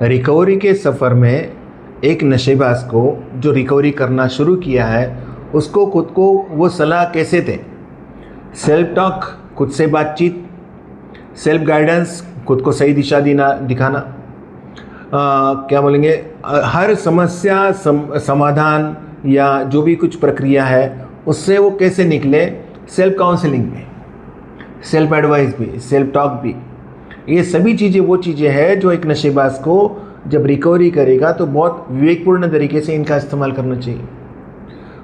Recovery के सफ़र में एक नशेबाज को जो रिकवरी करना शुरू किया है उसको खुद को वो सलाह कैसे दें? सेल्फ टॉक, खुद से बातचीत, सेल्फ गाइडेंस, खुद को सही दिशा दिखाना, क्या बोलेंगे, हर समस्या समाधान या जो भी कुछ प्रक्रिया है उससे वो कैसे निकले, सेल्फ काउंसलिंग भी, सेल्फ एडवाइस भी, सेल्फ टॉक भी। ये सभी चीज़ें वो चीज़ें हैं जो एक नशेबाज को जब रिकवरी करेगा तो बहुत विवेकपूर्ण तरीके से इनका इस्तेमाल करना चाहिए।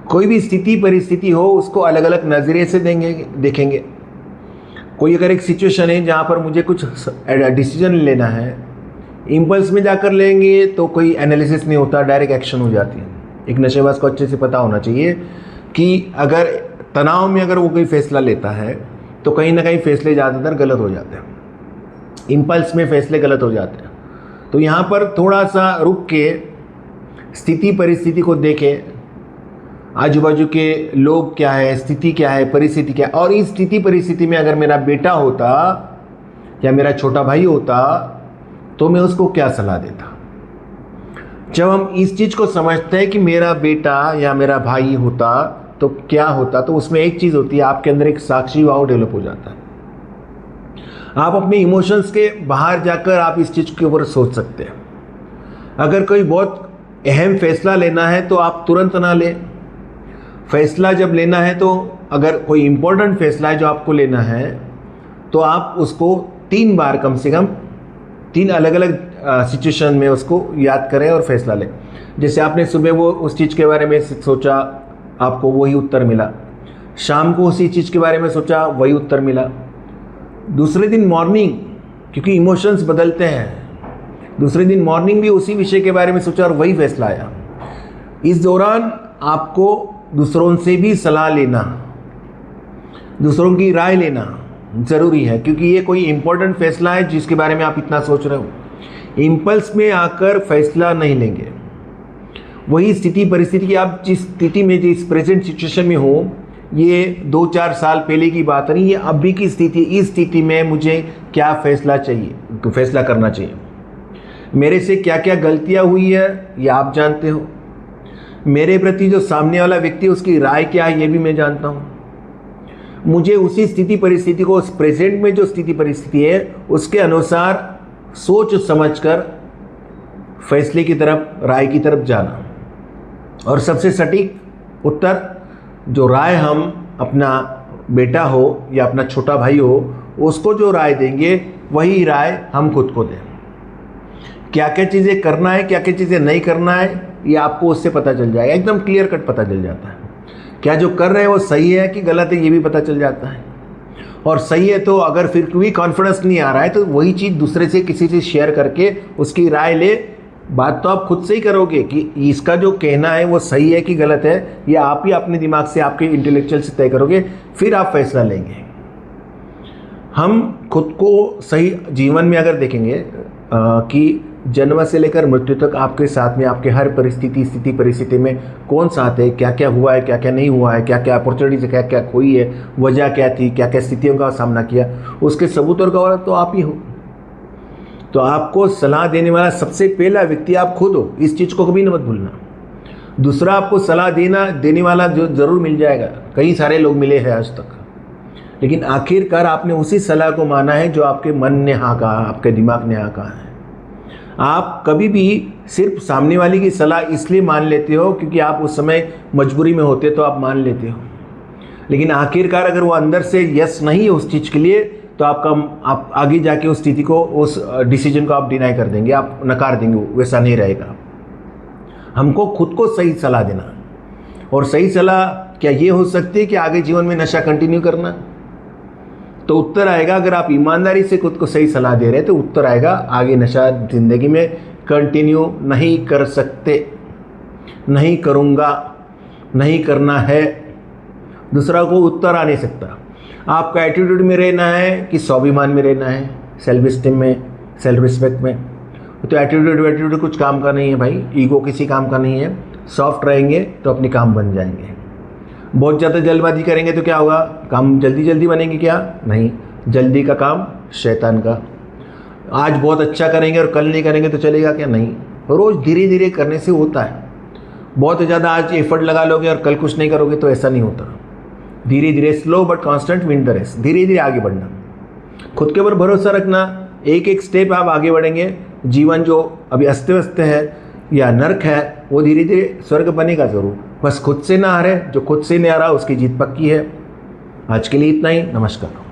कोई भी स्थिति परिस्थिति हो उसको अलग अलग नज़रिए से देखेंगे। कोई अगर एक सिचुएशन है जहाँ पर मुझे कुछ डिसीजन लेना है, इम्पल्स में जाकर लेंगे तो कोई एनालिसिस नहीं होता, डायरेक्ट एक्शन हो जाती है। एक नशेबाज को अच्छे से पता होना चाहिए कि अगर तनाव में अगर वो कोई फैसला लेता है तो कहीं ना कहीं फैसले ज़्यादातर गलत हो जाते हैं, इम्पल्स में फैसले गलत हो जाते हैं। तो यहाँ पर थोड़ा सा रुक के स्थिति परिस्थिति को देखें, आजू बाजू के लोग क्या है, स्थिति क्या है, परिस्थिति क्या है, और इस स्थिति परिस्थिति में अगर मेरा बेटा होता या मेरा छोटा भाई होता तो मैं उसको क्या सलाह देता। जब हम इस चीज़ को समझते हैं कि मेरा बेटा या मेरा भाई होता तो क्या होता, तो उसमें एक चीज़ होती है, आपके अंदर एक साक्षी भाव डेवलप हो जाता है। आप अपने इमोशंस के बाहर जाकर आप इस चीज़ के ऊपर सोच सकते हैं। अगर कोई बहुत अहम फैसला लेना है तो आप तुरंत ना लें। फैसला जब लेना है तो अगर कोई इम्पोर्टेंट फैसला है जो आपको लेना है तो आप उसको 3 बार कम से कम 3 अलग अलग सिचुएशन में उसको याद करें और फैसला लें। जैसे आपने सुबह वो उस चीज़ के बारे में सोचा, आपको वही उत्तर मिला। शाम को उसी चीज़ के बारे में सोचा, वही उत्तर मिला। दूसरे दिन मॉर्निंग, क्योंकि इमोशंस बदलते हैं, दूसरे दिन मॉर्निंग भी उसी विषय के बारे में सोचा और वही फैसला आया। इस दौरान आपको दूसरों से भी सलाह लेना, दूसरों की राय लेना ज़रूरी है, क्योंकि ये कोई इम्पोर्टेंट फैसला है जिसके बारे में आप इतना सोच रहे हो। इम्पल्स में आकर फैसला नहीं लेंगे। वही स्थिति परिस्थिति की, आप जिस स्थिति में, जिस प्रेजेंट सिचुएशन में हो, ये 2-4 साल पहले की बात नहीं, ये अभी की स्थिति, इस स्थिति में मुझे क्या फैसला चाहिए, फैसला करना चाहिए। मेरे से क्या क्या गलतियाँ हुई है ये आप जानते हो। मेरे प्रति जो सामने वाला व्यक्ति है उसकी राय क्या है ये भी मैं जानता हूँ। मुझे उसी स्थिति परिस्थिति को, उस प्रेजेंट में जो स्थिति परिस्थिति है उसके अनुसार सोच समझकर फैसले की तरफ, राय की तरफ जाना। और सबसे सटीक उत्तर, जो राय हम अपना बेटा हो या अपना छोटा भाई हो उसको जो राय देंगे वही राय हम खुद को दें। क्या क्या चीज़ें करना है, क्या क्या चीज़ें नहीं करना है, ये आपको उससे पता चल जाएगा। एकदम क्लियर कट पता चल जाता है। क्या जो कर रहे हैं वो सही है कि गलत है ये भी पता चल जाता है। और सही है तो अगर फिर भी कॉन्फिडेंस नहीं आ रहा है तो वही चीज़ दूसरे से, किसी से शेयर करके उसकी राय ले। बात तो आप खुद से ही करोगे कि इसका जो कहना है वो सही है कि गलत है, ये आप ही अपने दिमाग से, आपके इंटेलेक्चुअल से तय करोगे, फिर आप फैसला लेंगे। हम खुद को सही जीवन में अगर देखेंगे कि जन्म से लेकर मृत्यु तक आपके साथ में, आपके हर परिस्थिति, स्थिति परिस्थिति में कौन साथ है, क्या क्या हुआ है, क्या क्या नहीं हुआ है, क्या क्या अपॉर्चुनिटी से क्या क्या खोई है, वजह क्या थी, क्या क्या स्थितियों का सामना किया, उसके सबूत और गवाह तो आप ही हो। तो आपको सलाह देने वाला सबसे पहला व्यक्ति आप खुद हो, इस चीज़ को कभी मत भूलना। दूसरा आपको सलाह देने वाला जो ज़रूर मिल जाएगा, कई सारे लोग मिले हैं आज तक, लेकिन आखिरकार आपने उसी सलाह को माना है जो आपके मन ने हाँ कहा, आपके दिमाग ने हाँ कहा है। आप कभी भी सिर्फ सामने वाले की सलाह इसलिए मान लेते हो क्योंकि आप उस समय मजबूरी में होते तो आप मान लेते हो, लेकिन आखिरकार अगर वो अंदर से यस नहीं है उस चीज़ के लिए तो आप आगे जाके उस स्थिति को, उस डिसीजन को आप डिनाई कर देंगे, आप नकार देंगे, वैसा नहीं रहेगा। हमको खुद को सही सलाह देना। और सही सलाह क्या ये हो सकती है कि आगे जीवन में नशा कंटिन्यू करना? तो उत्तर आएगा, अगर आप ईमानदारी से खुद को सही सलाह दे रहे हैं तो उत्तर आएगा आगे नशा ज़िंदगी में कंटिन्यू नहीं कर सकते, नहीं करूँगा, नहीं करना है। दूसरा को उत्तर आ नहीं सकता। आपका एटीट्यूड में रहना है कि स्वाभिमान में रहना है, सेल्फ स्टीम में, सेल्फ रिस्पेक्ट में। तो एटीट्यूड कुछ काम का नहीं है भाई, ईगो किसी काम का नहीं है। सॉफ्ट रहेंगे तो अपने काम बन जाएंगे। बहुत ज़्यादा जल्दबाजी करेंगे तो क्या होगा, काम जल्दी जल्दी बनेंगे क्या? नहीं, जल्दी का काम शैतान का। आज बहुत अच्छा करेंगे और कल नहीं करेंगे तो चलेगा क्या? नहीं, रोज़ धीरे धीरे करने से होता है। बहुत ज़्यादा आज एफर्ट लगा लोगे और कल कुछ नहीं करोगे तो ऐसा नहीं होता। धीरे धीरे, slow but constant win the race, धीरे धीरे आगे बढ़ना, खुद के ऊपर भरोसा रखना, एक एक स्टेप आप आगे बढ़ेंगे। जीवन जो अभी अस्त व्यस्त है या नर्क है वो धीरे धीरे स्वर्ग बनेगा ज़रूर। बस खुद से ना हारे, जो खुद से नहीं आ रहा उसकी जीत पक्की है। आज के लिए इतना ही, नमस्कार।